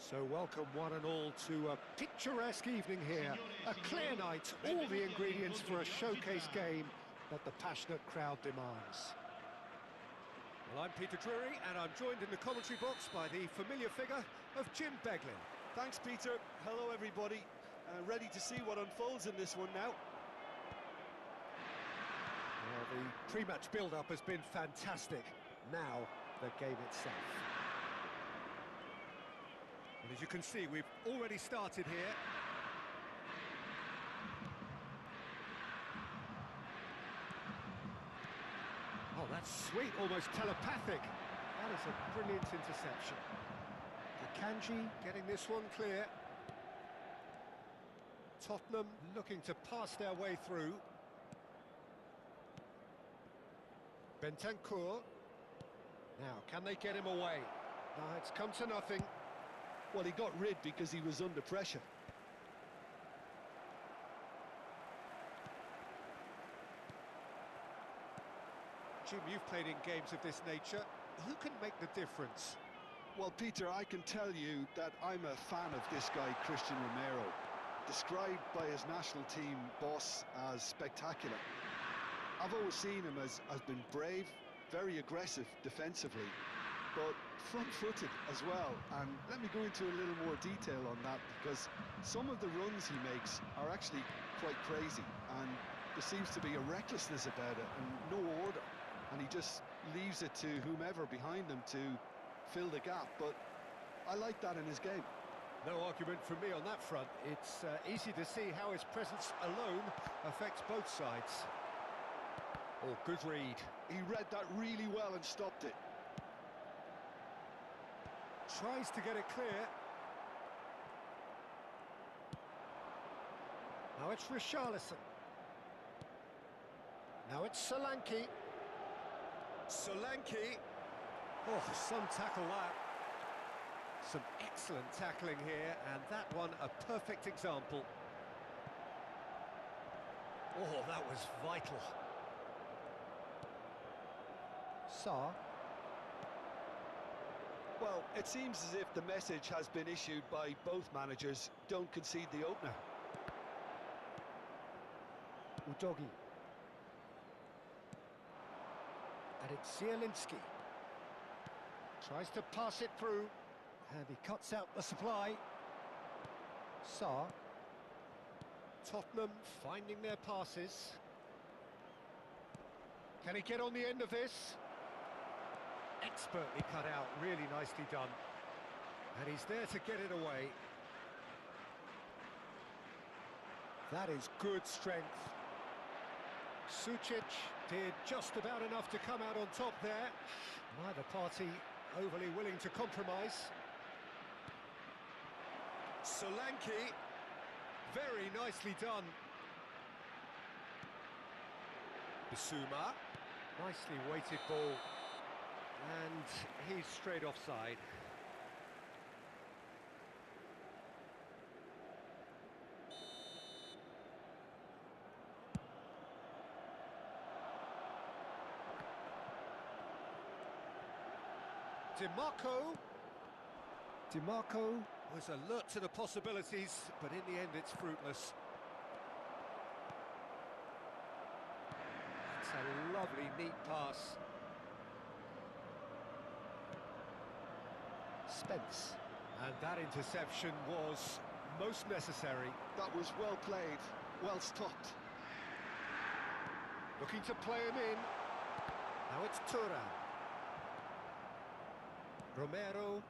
So welcome one and all to a picturesque evening here, a clear night, all the ingredients for a showcase game that the passionate crowd demands. Well, I'm Peter Drury and I'm joined in the commentary box by the familiar figure of Jim Beglin. Thanks, Peter. Hello, everybody. Ready to see what unfolds in this one now. Well, the pre-match build-up has been fantastic. Now, the game itself. And as you can see, we've already started here. Oh, that's sweet, almost telepathic. That is a brilliant interception. Akanji getting this one clear. Tottenham looking to pass their way through. Bentancur. Now, can they get him away? No, it's come to nothing. Well, he got rid because he was under pressure. Jim, you've played in games of this nature. Who can make the difference? Well, Peter, I can tell you that I'm a fan of this guy, Christian Romero, described by his national team boss as spectacular. I've always seen him as been brave, very aggressive defensively, but front-footed as well. And let me go into a little more detail on that, because some of the runs he makes are actually quite crazy, and there seems to be a recklessness about it and no order, and he just leaves it to whomever behind him to fill the gap. But I like that in his game. No argument from me on that front. It's easy to see how his presence alone affects both sides. Oh, good read. He read that really well and stopped it. Tries to get it clear. Now it's Richarlison. Now it's Solanke. Solanke. Oh, some tackle that. Some excellent tackling here, and that one a perfect example. Oh, that was vital. Salah. Well, it seems as if the message has been issued by both managers: don't concede the opener. Udogi. And it's Zielinski. Tries to pass it through, and he cuts out the supply. Salah. Tottenham finding their passes. Can he get on the end of this? Expertly cut out, really nicely done. And he's there to get it away. That is good strength. Sucic did just about enough to come out on top there. Neither party overly willing to compromise. Solanke, very nicely done. Bissouma, nicely weighted ball. And he's straight offside. DiMarco was alert to the possibilities, but in the end it's fruitless. That's a lovely, neat pass. Spence. And that interception was most necessary. That was well played, well stopped. Looking to play him in. Now it's Turun. Romero.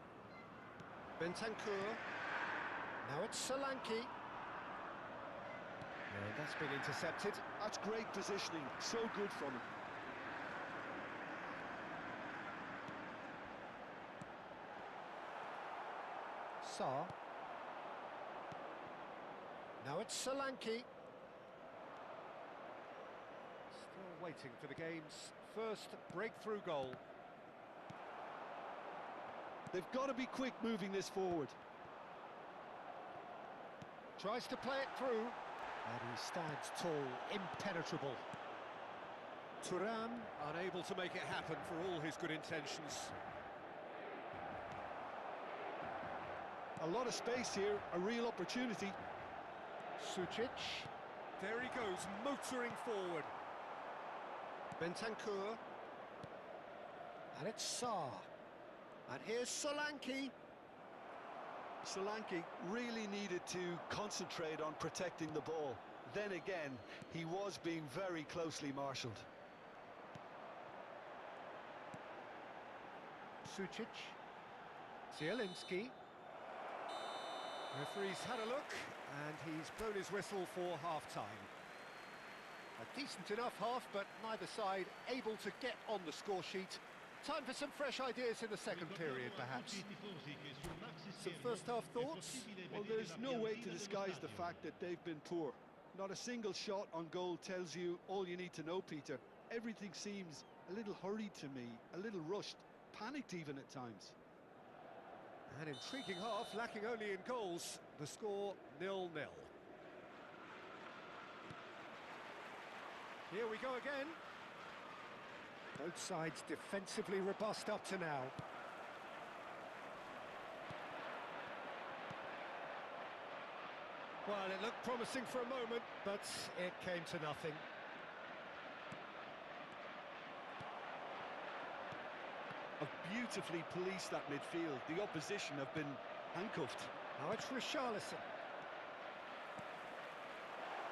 Bentancur. Now it's Solanke. And that's been intercepted. That's great positioning, so good from him. Salah. Now it's Solanke. Still waiting for the game's first breakthrough goal. They've got to be quick moving this forward. Tries to play it through. And he stands tall, impenetrable. Thuram unable to make it happen for all his good intentions. A lot of space here, a real opportunity. Sucic. There he goes, motoring forward. Bentancur. And it's Saar. And here's Solanke. Solanke really needed to concentrate on protecting the ball. Then again, he was being very closely marshalled. Sucic. Zielinski. Referee's had a look, and he's blown his whistle for half-time. A decent enough half, but neither side able to get on the score sheet. Time for some fresh ideas in the second period, perhaps. Some first-half thoughts? Well, there's no way to disguise the fact that they've been poor. Not a single shot on goal tells you all you need to know, Peter. Everything seems a little hurried to me, a little rushed, panicked even at times. An intriguing half, lacking only in goals. The score 0-0. Here we go again. Both sides defensively robust up to now. Well, it looked promising for a moment, but it came to nothing. Have beautifully policed that midfield. The opposition have been handcuffed. Now it's Richarlison.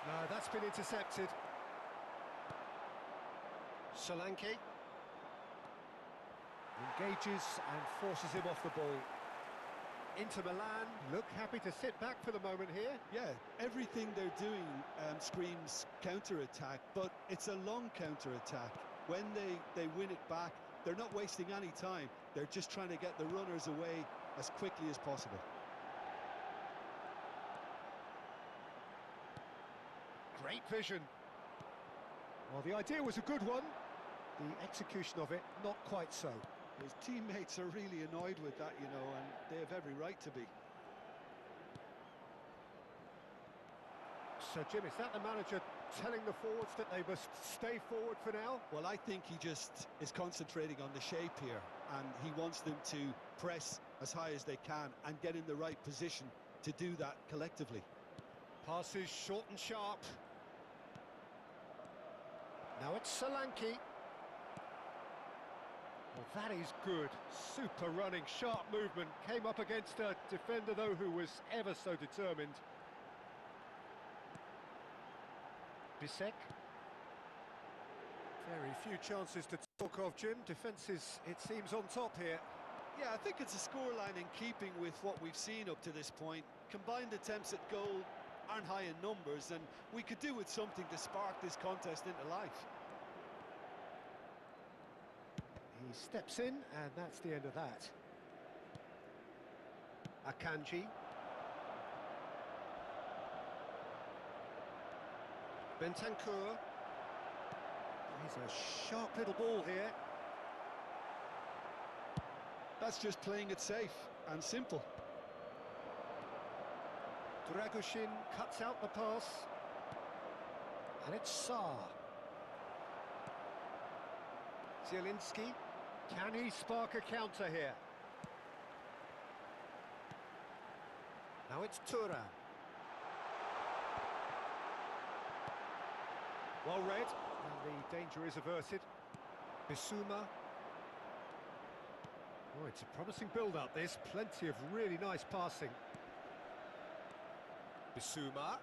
No, that's been intercepted. Solanke. Engages and forces him off the ball. Inter Milan look happy to sit back for the moment here. Yeah, everything they're doing screams counter-attack, but it's a long counter-attack. When they win it back, they're not wasting any time. They're just trying to get the runners away as quickly as possible. Great vision. Well, the idea was a good one. The execution of it, not quite so. His teammates are really annoyed with that, you know, and they have every right to be. So, Jim, is that the manager telling the forwards that they must stay forward for now? Well, I think he just is concentrating on the shape here, and he wants them to press as high as they can and get in the right position to do that collectively. Passes short and sharp. Now it's Solanke. Well, that is good. Super running, sharp movement. Came up against a defender, though, who was ever so determined. Bisek. Very few chances to talk of, Jim. Defence is, it seems, on top here. Yeah, I think it's a scoreline in keeping with what we've seen up to this point. Combined attempts at goal aren't high in numbers, and we could do with something to spark this contest into life. He steps in, and that's the end of that. Akanji. Bentancur. He's a sharp little ball here. That's just playing it safe and simple. Dragushin cuts out the pass. And it's Saar. Zielinski. Can he spark a counter here? Now it's Turun. Well read, and the danger is averted. Bissouma. Oh, it's a promising build-up, this. Plenty of really nice passing. Bissouma.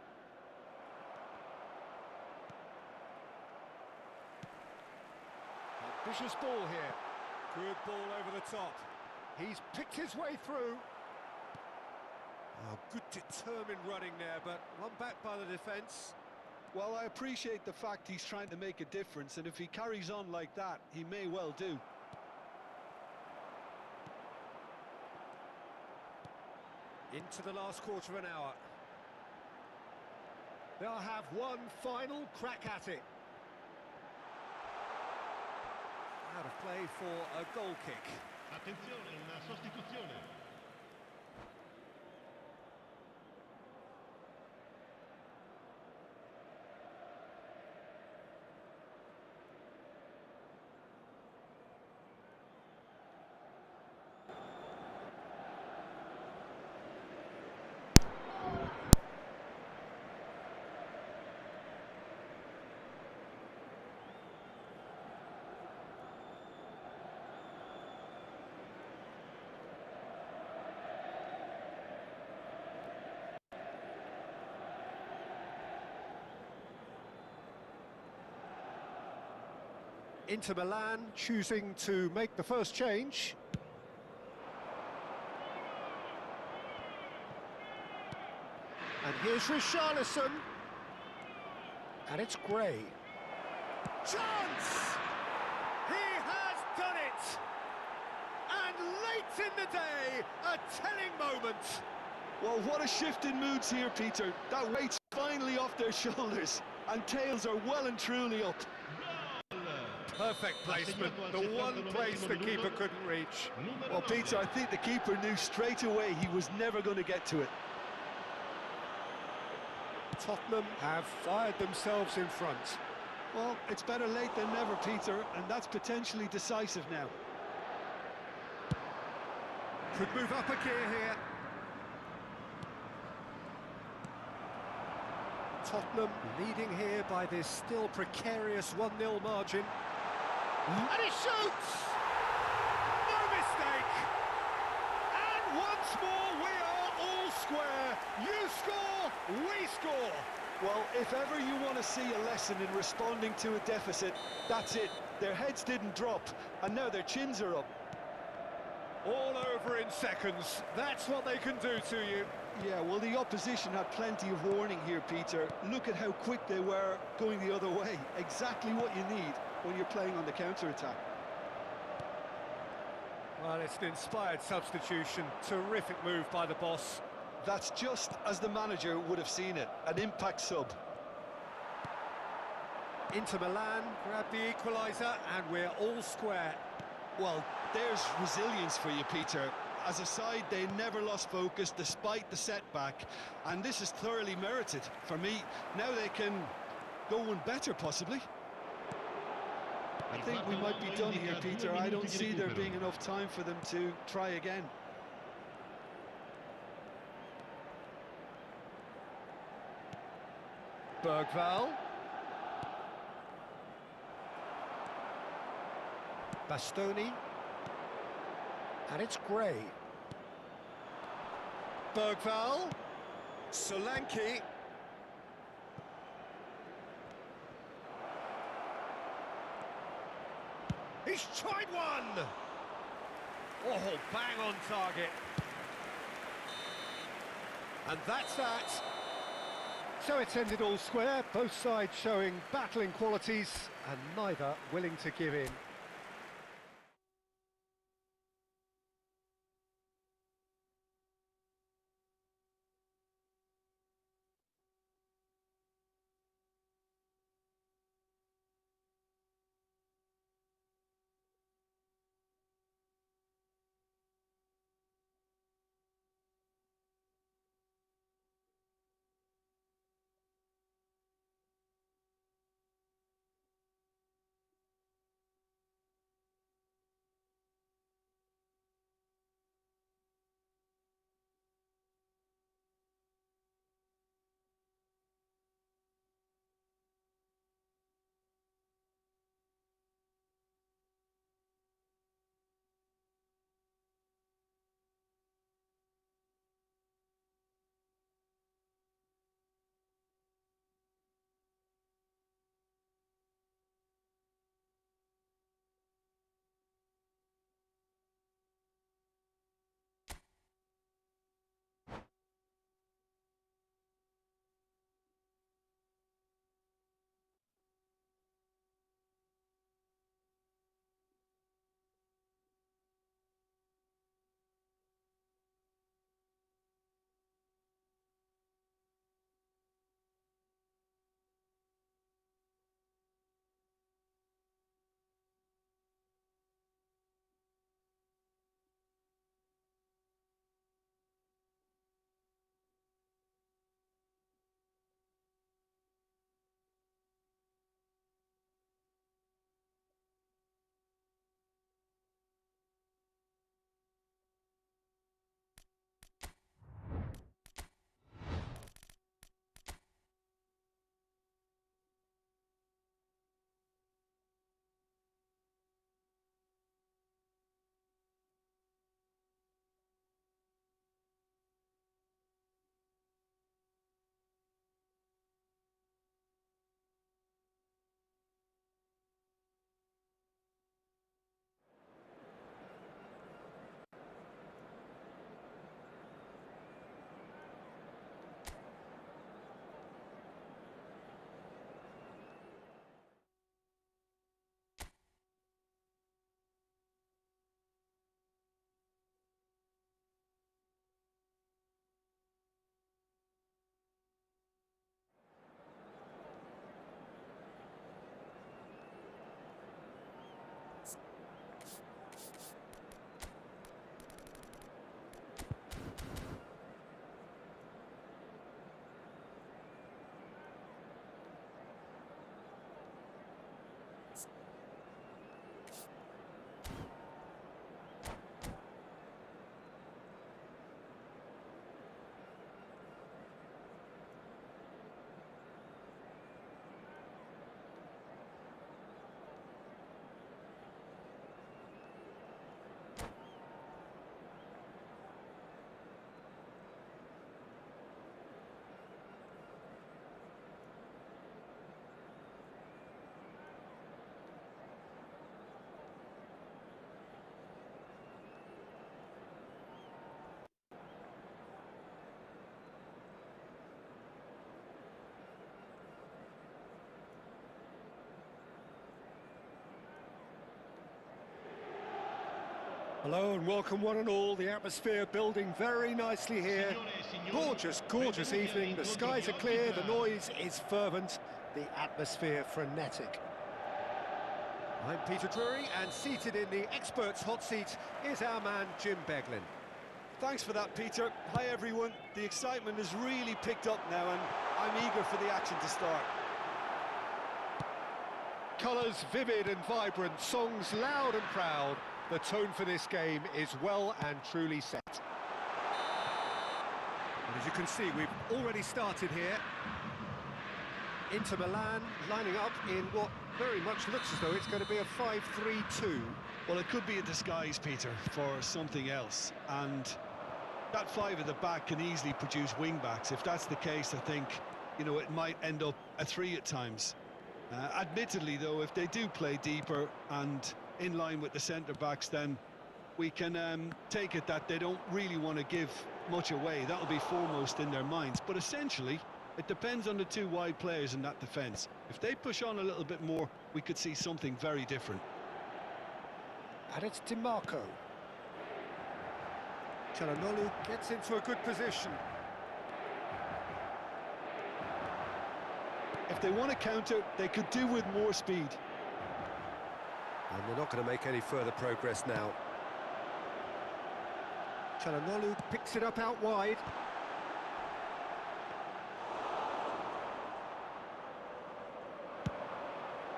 Ambitious ball here. Good ball over the top. He's picked his way through. Oh, good determined running there, but one back by the defence. Well, I appreciate the fact he's trying to make a difference, and if he carries on like that, he may well do. Into the last quarter of an hour. They'll have one final crack at it. Out of play for a goal kick. Attenzione, una sostituzione. Inter Milan choosing to make the first change. And here's Richarlison. And it's Gray. Chance! He has done it! And late in the day, a telling moment. Well, what a shift in moods here, Peter. That weight's finally off their shoulders, and tails are well and truly up. Perfect placement, the one place the keeper couldn't reach. Well, Peter, I think the keeper knew straight away he was never going to get to it. Tottenham have fired themselves in front. Well, it's better late than never, Peter, and that's potentially decisive now. Could move up a gear here. Tottenham leading here by this still precarious 1-0 margin. And he shoots! No mistake! And once more we are all square. You score, we score. Well, if ever you want to see a lesson in responding to a deficit, that's it. Their heads didn't drop, and now their chins are up. All over in seconds. That's what they can do to you. Yeah, well, the opposition had plenty of warning here, Peter. Look at how quick they were going the other way. Exactly what you need when you're playing on the counter-attack. Well, it's an inspired substitution. Terrific move by the boss. That's just as the manager would have seen it, an impact sub. Inter Milan grab the equaliser, and we're all square. Well, there's resilience for you, Peter. As a side, they never lost focus despite the setback, and this is thoroughly merited. For me, now they can go one better, possibly. I think we might be done here, Peter. I don't see there being enough time for them to try again. Bergvall. Bastoni. And it's Gray. Bergvall. Solanke. He's tried one! Oh, bang on target. And that's that. So it's ended all square, both sides showing battling qualities and neither willing to give in. Hello and welcome one and all. The atmosphere building very nicely here. Gorgeous, gorgeous evening. The skies are clear, the noise is fervent, the atmosphere frenetic. I'm Peter Drury, and seated in the experts' hot seat is our man Jim Beglin. Thanks for that, Peter. Hi, everyone. The excitement has really picked up now, and I'm eager for the action to start. Colours vivid and vibrant, songs loud and proud. The tone for this game is well and truly set. And as you can see, we've already started here. Inter Milan lining up in what very much looks as though it's going to be a 5-3-2. Well, it could be a disguise, Peter, for something else. And that five at the back can easily produce wing-backs. If that's the case, I think, you know, it might end up a three at times. Admittedly, though, if they do play deeper and in line with the centre-backs, then we can take it that they don't really want to give much away. That'll be foremost in their minds. But essentially, it depends on the two wide players in that defence. If they push on a little bit more, we could see something very different. And it's DiMarco. Çalhanoğlu gets into a good position. If they want to counter, they could do with more speed. And they're not going to make any further progress now. Çalhanoğlu picks it up out wide.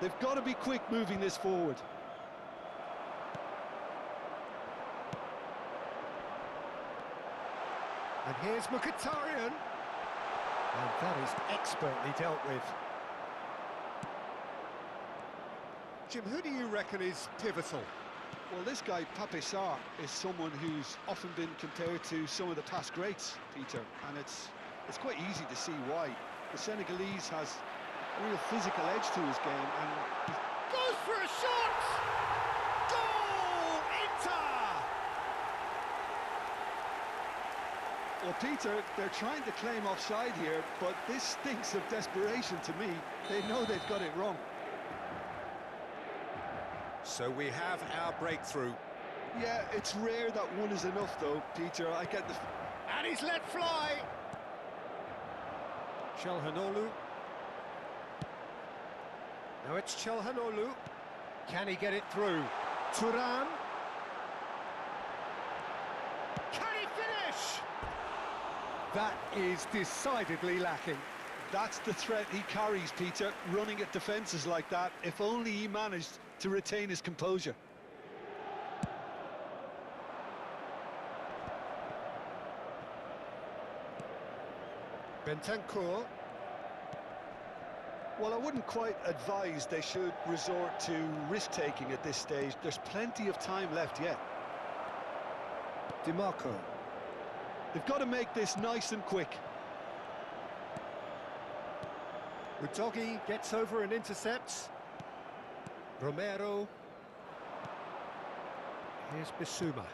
They've got to be quick moving this forward. And here's Mkhitaryan. And that is expertly dealt with. Jim, who do you reckon is pivotal? Well, this guy, Pape Sarr, is someone who's often been compared to some of the past greats, Peter, and it's quite easy to see why. The Senegalese has a real physical edge to his game, and goes for a shot! Goal! Inter! Well, Peter, they're trying to claim offside here, but this stinks of desperation to me. They know they've got it wrong. So we have our breakthrough. Yeah, it's rare that one is enough, though, Peter. I get the... And he's let fly! Çalhanoğlu. Now it's Çalhanoğlu. Can he get it through? Turun. Can he finish? That is decidedly lacking. That's the threat he carries, Peter, running at defences like that. If only he managed to retain his composure. Bentancur. Well, I wouldn't quite advise they should resort to risk-taking at this stage. There's plenty of time left yet. DiMarco. They've got to make this nice and quick. Udogi gets over and intercepts. Romero. Here's Bissouma.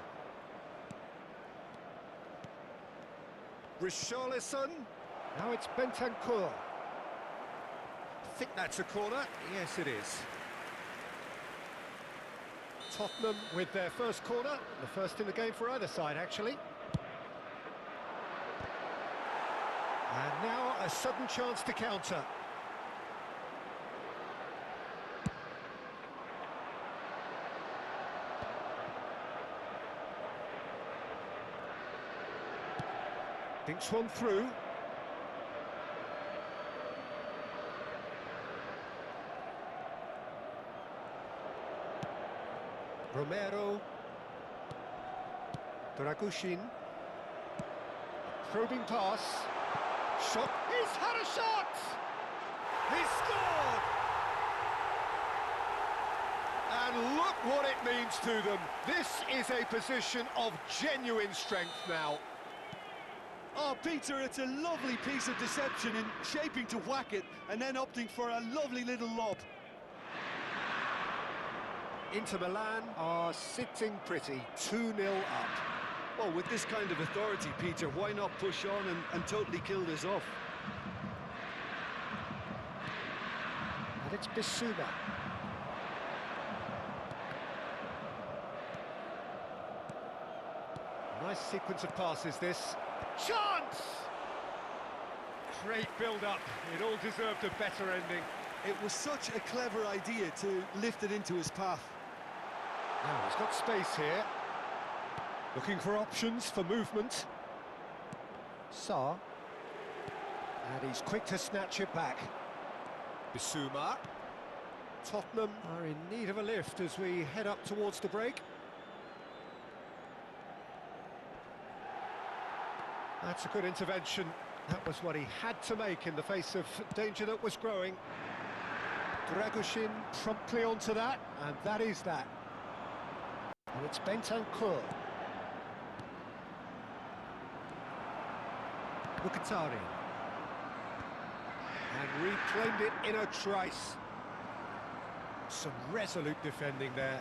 Richarlison. Now it's Bentancur. I think that's a corner. Yes, it is. Tottenham with their first corner. The first in the game for either side, actually. And now a sudden chance to counter. Dinks one through. Romero. Dragushin. Probing pass. Shot. He's had a shot! He's scored! And look what it means to them. This is a position of genuine strength now. Oh, Peter, it's a lovely piece of deception in shaping to whack it and then opting for a lovely little lob. Inter Milan are sitting pretty, 2-0 up. Well, with this kind of authority, Peter, why not push on and totally kill this off? And it's Bissouma. Nice sequence of passes, this. Chance! Great build-up. It all deserved a better ending. It was such a clever idea to lift it into his path. Now he's got space here. Looking for options for movement. Sa. And he's quick to snatch it back. Bissouma. Tottenham are in need of a lift as we head up towards the break. That's a good intervention. That was what he had to make in the face of danger that was growing. Dragushin promptly onto that, and that is that. And it's Bentancur. Mkhitaryan. And reclaimed it in a trice. Some resolute defending there.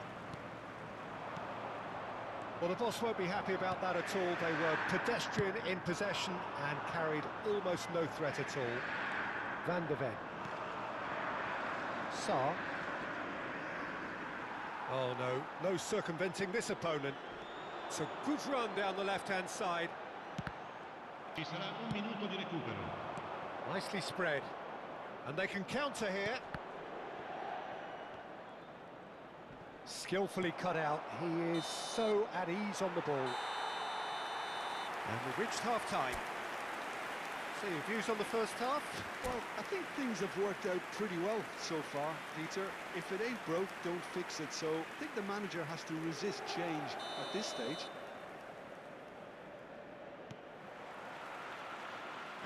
Well, the boss won't be happy about that at all. They were pedestrian in possession and carried almost no threat at all. Van de Ven. Sa. Oh no circumventing this opponent. It's a good run down the left-hand side. Ci sarà un minuto di recupero. Nicely spread. And they can counter here. Skillfully cut out. He is so at ease on the ball. And we've reached half-time. So your views on the first half? Well, I think things have worked out pretty well so far, Peter. If it ain't broke, don't fix it. So I think the manager has to resist change at this stage.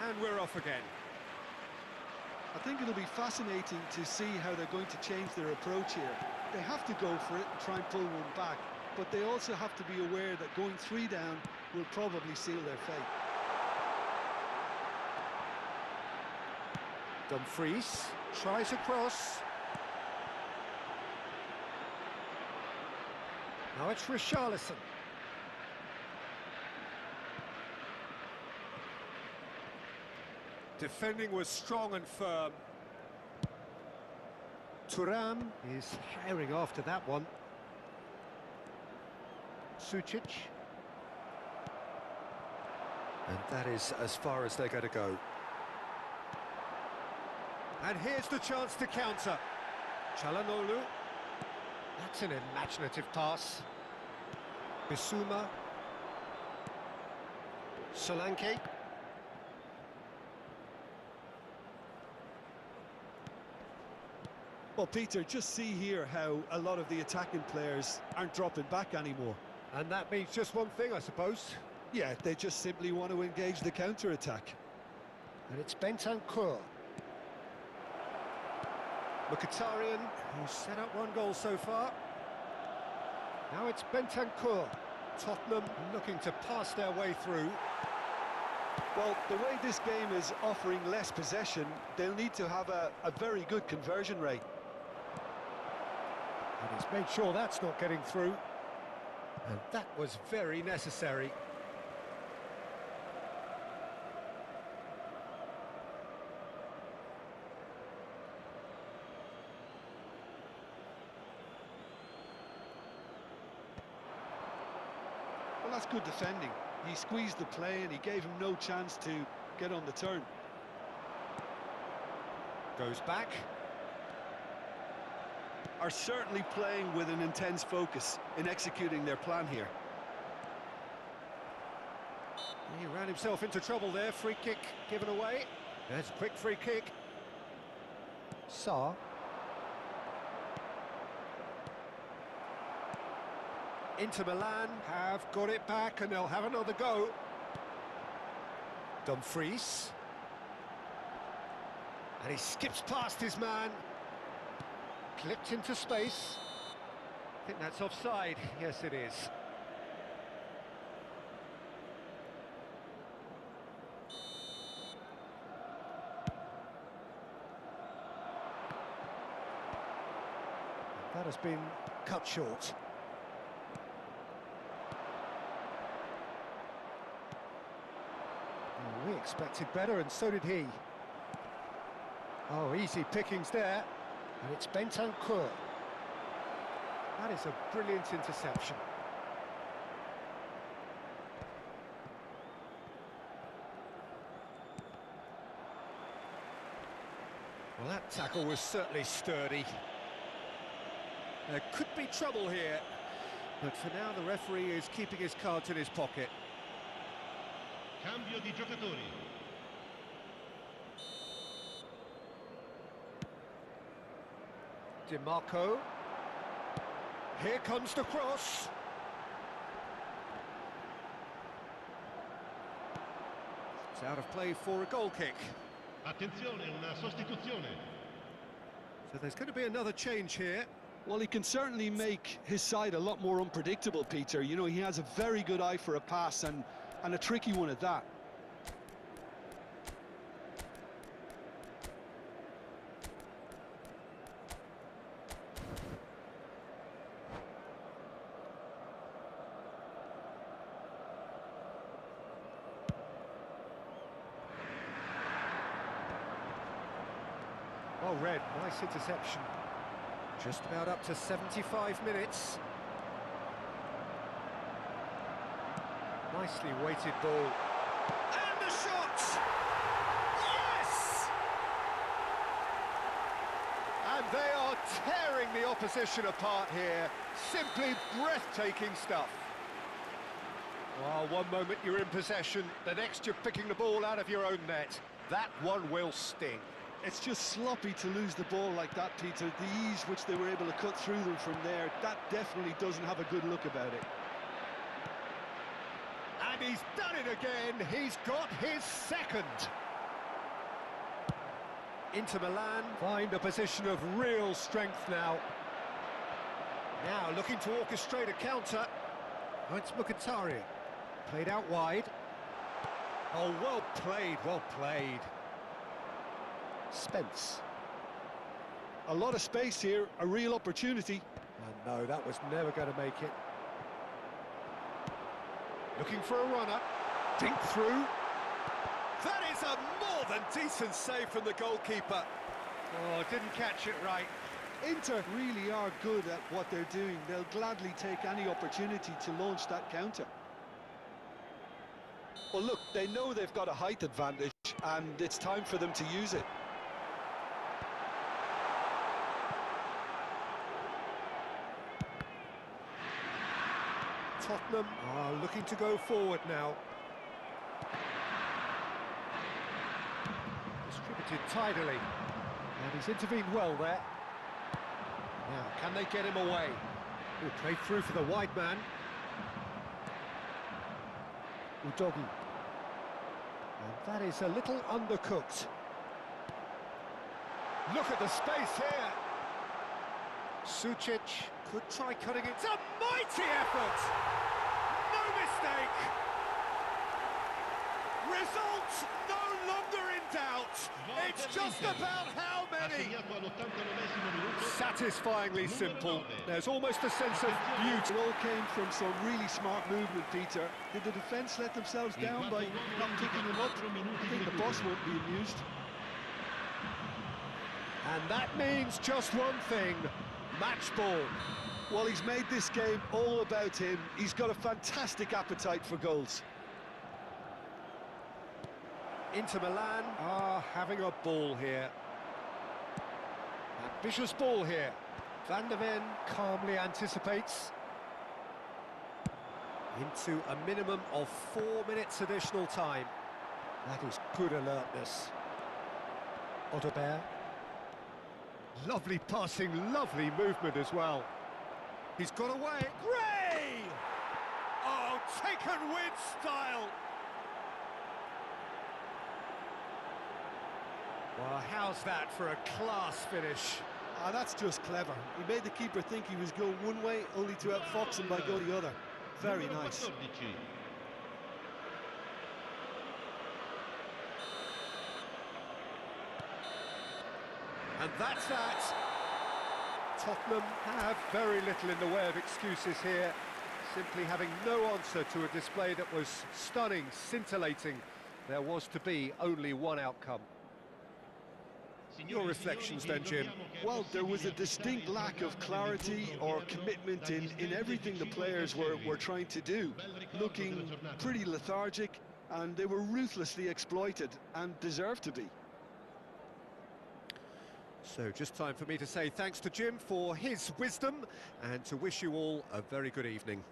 And we're off again. I think it'll be fascinating to see how they're going to change their approach here. They have to go for it and try and pull one back, but they also have to be aware that going 3 down will probably seal their fate. Dumfries tries a cross. Now it's Richarlison. Defending was strong and firm. Thuram is herring after that one. Sucic. And that is as far as they're going to go. And here's the chance to counter. Çalhanoğlu. That's an imaginative pass. Bissouma. Solanke. Well, Peter, just see here how a lot of the attacking players aren't dropping back anymore. And that means just one thing, I suppose. Yeah, they just simply want to engage the counter-attack. And it's Bentancur. Mkhitaryan, who's set up 1 goal so far. Now it's Bentancur. Tottenham looking to pass their way through. Well, the way this game is offering less possession, they'll need to have a very good conversion rate. And he's made sure that's not getting through. And that was very necessary. Well, that's good defending. He squeezed the play and he gave him no chance to get on the turn. Goes back. Are certainly playing with an intense focus in executing their plan here. He ran himself into trouble there. Free kick given away. There's a quick free kick. Sa. Inter Milan have got it back and they'll have another go. Dumfries. And he skips past his man. Clipped into space. I think that's offside. Yes, it is. That has been cut short. We expected better, and so did he. Oh, easy pickings there. And it's Bentancur. That is a brilliant interception. Well, that tackle was certainly sturdy. There could be trouble here, but for now the referee is keeping his cards in his pocket. Cambio di giocatori. DiMarco. Here comes the cross. It's out of play for a goal kick. Attenzione, una sostituzione. So there's going to be another change here. Well, he can certainly make his side a lot more unpredictable, Peter. You know, he has a very good eye for a pass and a tricky one at that. Well read, nice interception. Just about up to 75 minutes. Nicely weighted ball. And the shot! Yes! And they are tearing the opposition apart here. Simply breathtaking stuff. Well, one moment you're in possession, the next you're picking the ball out of your own net. That one will sting. It's just sloppy to lose the ball like that, Peter. The ease which they were able to cut through them from there, that definitely doesn't have a good look about it. And he's done it again. He's got his second. Inter Milan find a position of real strength now. Now looking to orchestrate a counter. Oh, it's Mkhitaryan. Played out wide. Oh, well played, well played. Spence. A lot of space here, a real opportunity. And no, that was never going to make it. Looking for a runner. Dink through. That is a more than decent save from the goalkeeper. Oh, didn't catch it right. Inter really are good at what they're doing. They'll gladly take any opportunity to launch that counter. Well, look, they know they've got a height advantage, and it's time for them to use it. Tottenham are looking to go forward now. Distributed tidily. And he's intervened well there. Now, can they get him away? Oh, played through for the wide man. Udogi. And that is a little undercooked. Look at the space here. Sucic could try cutting it. It's a mighty effort! No mistake! Result no longer in doubt. It's just about how many. Satisfyingly simple. There's almost a sense of beauty. It all came from some really smart movement, Peter. Did the defence let themselves down by not picking them up? I think the boss won't be amused. And that means just one thing. Match ball. Well, he's made this game all about him. He's got a fantastic appetite for goals. Inter Milan are having a ball here. Ambitious ball here. Van der Ven calmly anticipates. Into a minimum of 4 minutes additional time. That is good alertness. Odobert. Lovely passing, lovely movement as well. He's got away. Gray! Oh, taken with style. Well, how's that for a class finish? Ah, that's just clever. He made the keeper think he was going one way, only to outfox him by going the other. Very nice. And that's that. Tottenham have very little in the way of excuses here, simply having no answer to a display that was stunning, scintillating. There was to be only one outcome. Your reflections then, Jim? Well, there was a distinct lack of clarity or commitment in everything the players were trying to do. Looking pretty lethargic, and they were ruthlessly exploited and deserved to be. So just time for me to say thanks to Jim for his wisdom and to wish you all a very good evening.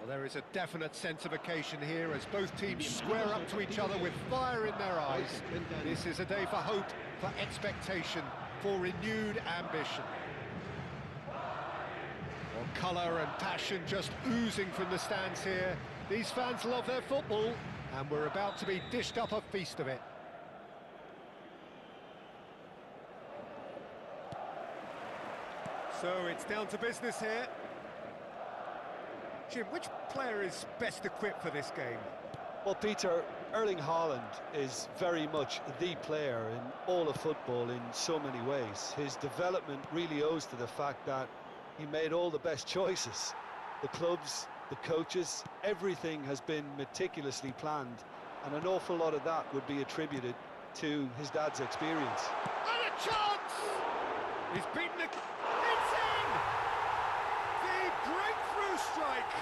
Well, there is a definite sense of occasion here as both teams square up to each other with fire in their eyes. This is a day for hope, for expectation, for renewed ambition. Well, colour and passion just oozing from the stands here. These fans love their football, and we're about to be dished up a feast of it. So it's down to business here. Jim, which player is best equipped for this game? Well, Peter, Erling Haaland is very much the player in all of football in so many ways. His development really owes to the fact that he made all the best choices. The clubs, the coaches, everything has been meticulously planned, and an awful lot of that would be attributed to his dad's experience. And a chance! He's beaten the... It's in! The breakthrough strike!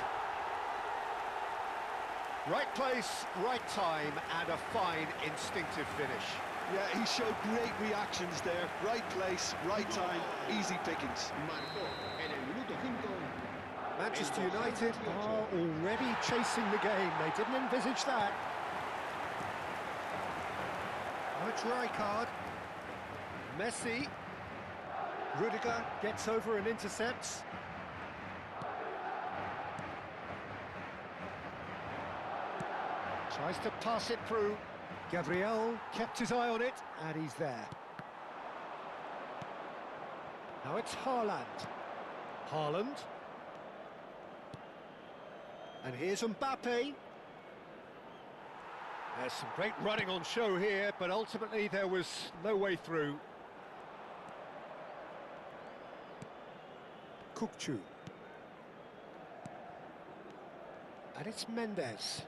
Right place, right time, and a fine instinctive finish. Yeah, he showed great reactions there. Right place, right time, easy pickings. Marcó en el minuto 5. Manchester United are already chasing the game. They didn't envisage that. Oh, it's Rijkaard. Messi. Rudiger gets over and intercepts. Tries to pass it through. Gabriel kept his eye on it, and he's there. Now it's Haaland. Haaland. And here's Mbappe. There's some great running on show here, but ultimately there was no way through. Kukçu. And it's Mendes.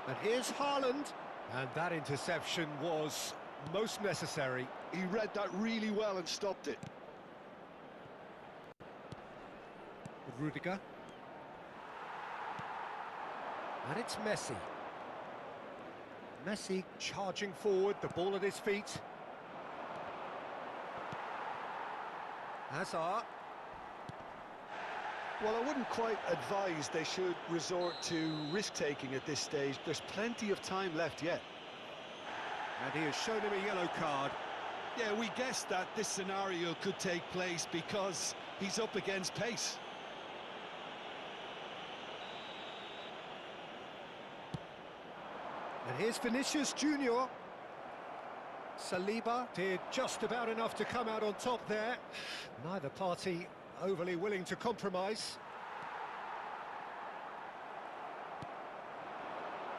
And here's Haaland. And that interception was most necessary. He read that really well and stopped it. Rudiger. And it's Messi. Messi charging forward, the ball at his feet. Hazard. Well, I wouldn't quite advise they should resort to risk-taking at this stage. There's plenty of time left yet. And he has shown him a yellow card. Yeah, we guessed that this scenario could take place because he's up against pace. And here's Vinicius Junior. Saliba did just about enough to come out on top there. Neither party overly willing to compromise.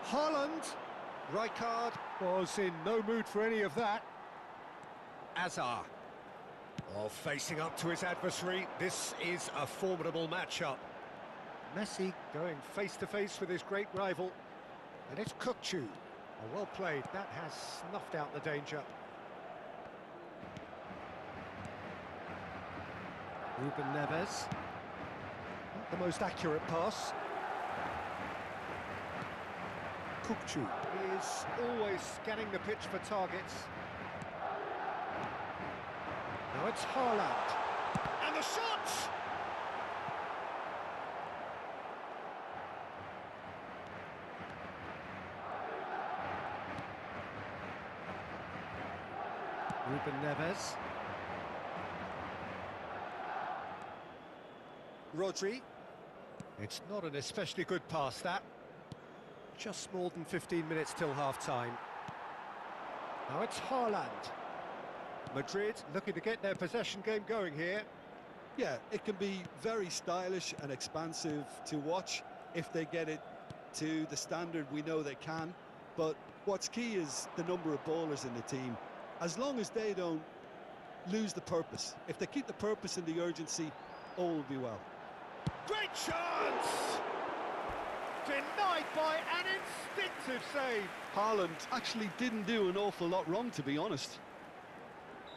Haaland. Rijkaard was in no mood for any of that. Hazard. Oh, facing up to his adversary. This is a formidable matchup. Messi going face-to-face with his great rival. And it's Kukçu. Oh, well played. That has snuffed out the danger. Ruben Neves. Not the most accurate pass. Kukçu is always scanning the pitch for targets. Now it's Haaland. And the shot! Ruben Neves. Rodri. It's not an especially good pass, that. Just more than 15 minutes till half-time. Now it's Haaland. Madrid looking to get their possession game going here. Yeah, it can be very stylish and expansive to watch if they get it to the standard we know they can. But what's key is the number of ballers in the team. As long as they don't lose the purpose. If they keep the purpose and the urgency, all will be well. Great chance! Denied by an instinctive save. Haaland actually didn't do an awful lot wrong, to be honest.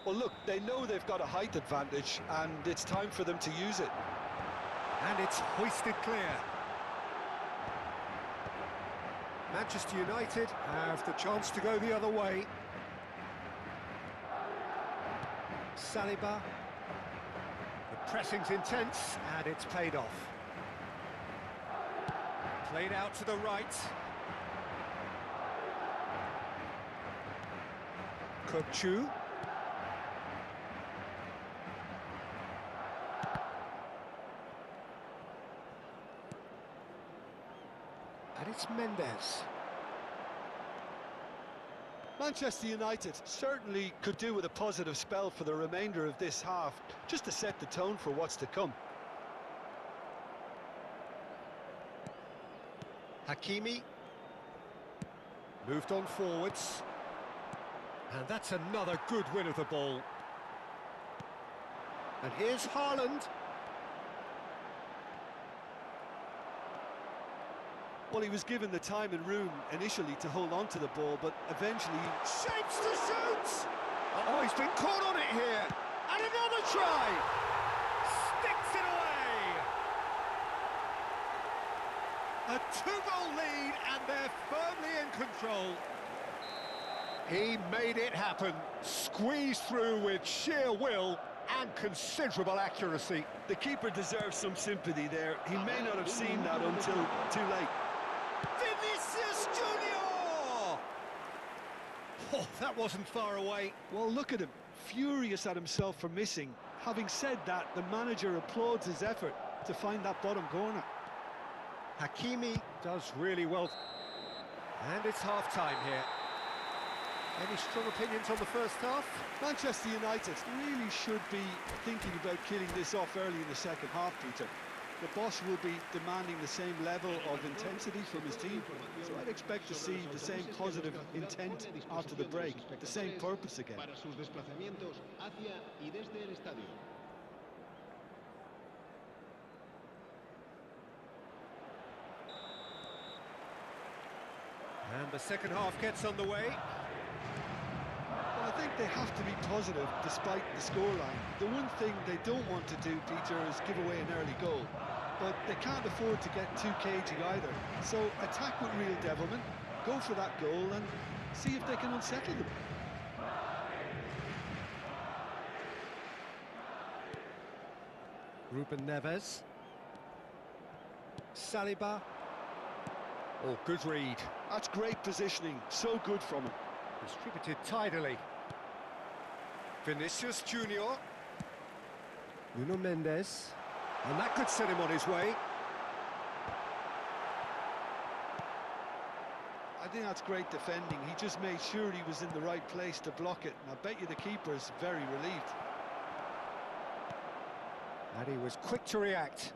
Well, look, they know they've got a height advantage, and it's time for them to use it. And it's hoisted clear. Manchester United have the chance to go the other way. Saliba. The pressing's intense, and it's paid off. Played out to the right. Kukçu. And it's Mendes. Manchester United certainly could do with a positive spell for the remainder of this half, just to set the tone for what's to come. Hakimi. Moved on forwards. And that's another good win of the ball. And here's Haaland. Well, he was given the time and room initially to hold on to the ball, but eventually... Shapes to shoot! Oh, he's been caught on it here. And another try! Sticks it away! A two-goal lead, and they're firmly in control. He made it happen, squeezed through with sheer will and considerable accuracy. The keeper deserves some sympathy there. He may not have seen that until too late. Vinicius Junior! Oh, that wasn't far away. Well, look at him, furious at himself for missing. Having said that, the manager applauds his effort to find that bottom corner. Hakimi does really well. And it's half-time here. Any strong opinions on the first half? Manchester United really should be thinking about killing this off early in the second half, Peter. The boss will be demanding the same level of intensity from his team, so I'd expect to see the same positive intent after the break, the same purpose again. Para sus desplazamientos hacia y desde el estadio. And the second half gets underway. Well, I think they have to be positive despite the scoreline. The one thing they don't want to do, Peter, is give away an early goal. But they can't afford to get too cagey either. So attack with real devilment, go for that goal and see if they can unsettle them. Ruben Neves. Saliba. Oh, good read. That's great positioning, so good from him. Distributed tidily. Vinicius Junior. Nuno Mendes. And that could set him on his way. I think that's great defending. He just made sure he was in the right place to block it. And I bet you the keeper's very relieved. And he was quick to react.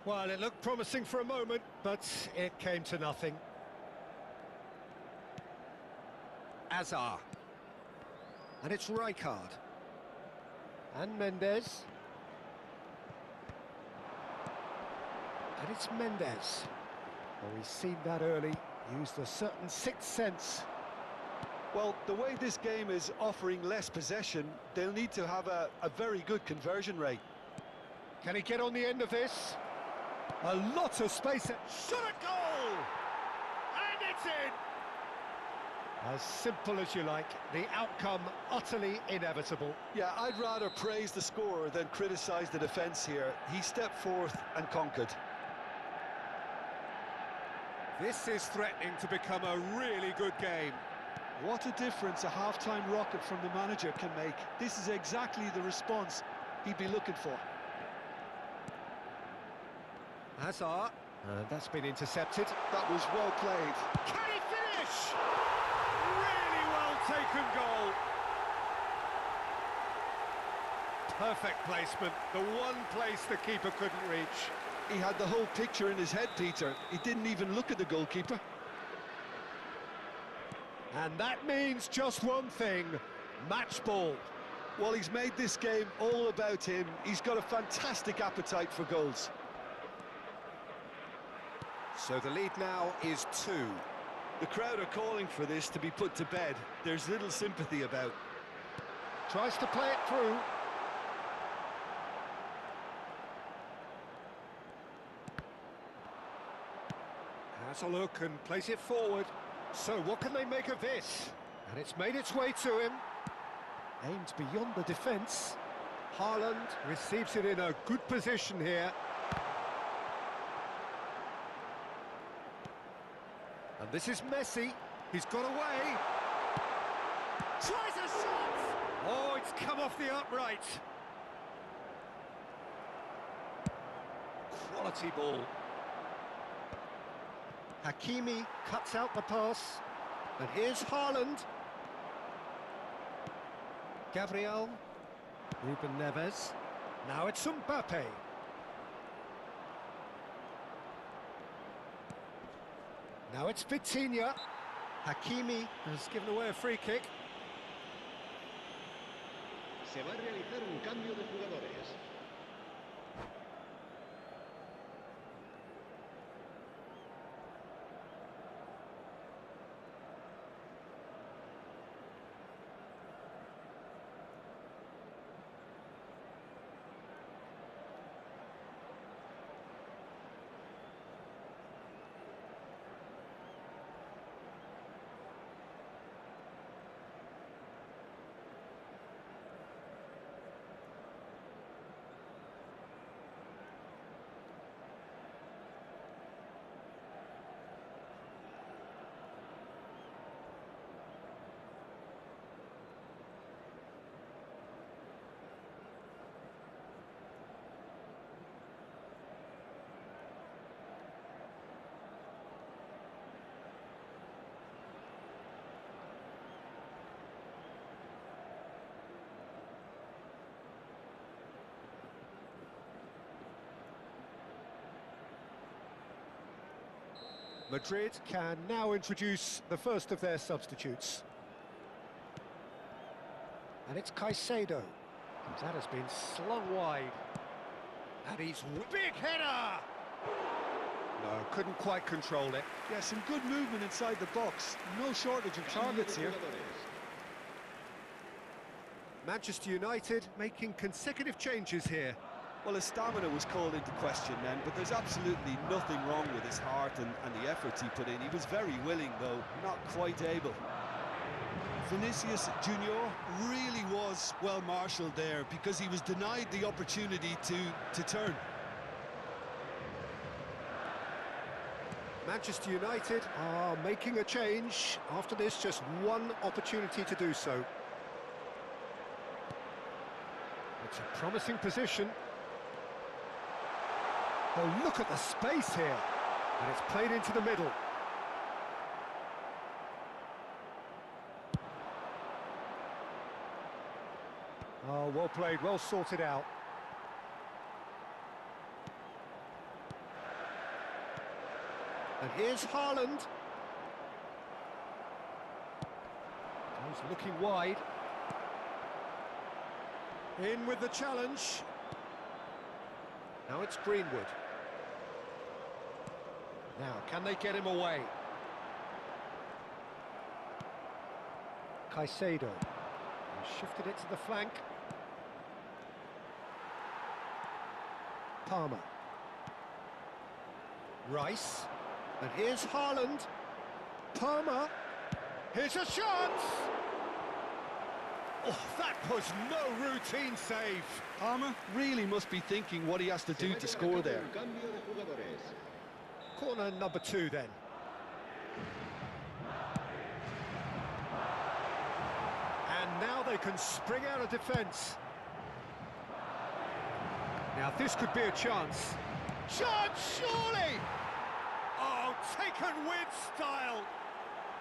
Well, it looked promising for a moment, but it came to nothing. Azar. And it's Rijkaard. And Mendes. And it's Mendes. Well, we've seen that early. Used a certain sixth sense. Well, the way this game is offering less possession, they'll need to have a very good conversion rate. Can he get on the end of this? A lot of space. Shot a goal! And it's in! As simple as you like, the outcome utterly inevitable. Yeah, I'd rather praise the scorer than criticise the defence here. He stepped forth and conquered. This is threatening to become a really good game. What a difference a half-time rocket from the manager can make. This is exactly the response he'd be looking for. Hazard, and that's been intercepted. That was well played. Can he finish? Really well taken goal. Perfect placement, the one place the keeper couldn't reach. He had the whole picture in his head, Peter. He didn't even look at the goalkeeper. And that means just one thing, match ball. Well, he's made this game all about him. He's got a fantastic appetite for goals. So the lead now is 2. The crowd are calling for this to be put to bed. There's little sympathy about. Tries to play it through. Has a look and plays it forward. So what can they make of this? And it's made its way to him. Aimed beyond the defence. Haaland receives it in a good position here. And this is Messi. He's got away. Tries a shot! Oh, it's come off the upright. Quality ball. Hakimi cuts out the pass. And here's Haaland. Gabriel. Ruben Neves. Now it's Mbappe. Now it's Vitinha. Hakimi has given away a free kick. Se va a realizar un cambio de jugadores. Madrid can now introduce the first of their substitutes. And it's Caicedo. That has been slung wide. And he's... big header! No, couldn't quite control it. Yeah, some good movement inside the box. No shortage of targets here. Manchester United making consecutive changes here. Well, his stamina was called into question then, but there's absolutely nothing wrong with his heart and the efforts he put in. He was very willing, though, not quite able. Vinicius Junior really was well marshalled there because he was denied the opportunity to turn. Manchester United are making a change. After this, just one opportunity to do so. It's a promising position. Oh, look at the space here. And it's played into the middle. Oh, well played, well sorted out. And here's Haaland. He's looking wide. In with the challenge. Now it's Greenwood. Now, can they get him away? Caicedo. He shifted it to the flank. Palmer. Rice. And here's Haaland. Palmer. Here's a chance! Oh, that was no routine save. Palmer really must be thinking what he has to do to score there. Corner number 2 then. And now they can spring out of defence. Now this could be a chance. Chance, surely! Oh, taken with style.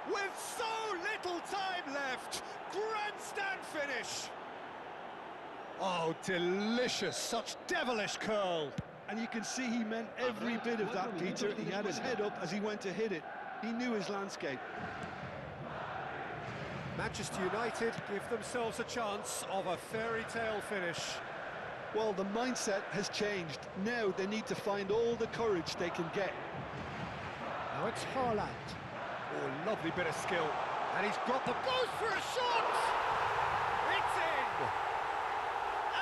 With so little time left. Grandstand finish. Oh, delicious. Such devilish curl. And you can see he meant every bit of that, Peter. He had his head up as he went to hit it. He knew his landscape. Manchester United give themselves a chance of a fairy tale finish. Well, the mindset has changed. Now they need to find all the courage they can get. Now it's Haaland. Oh, lovely bit of skill. And he's got the... goes for a shot! It's in!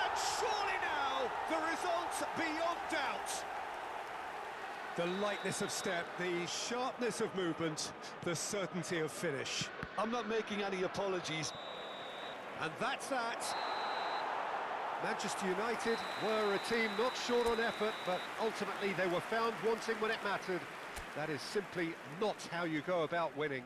And surely now, the result's beyond doubt. The lightness of step, the sharpness of movement, the certainty of finish. I'm not making any apologies. And that's that. Manchester United were a team not short on effort, but ultimately they were found wanting when it mattered. That is simply not how you go about winning.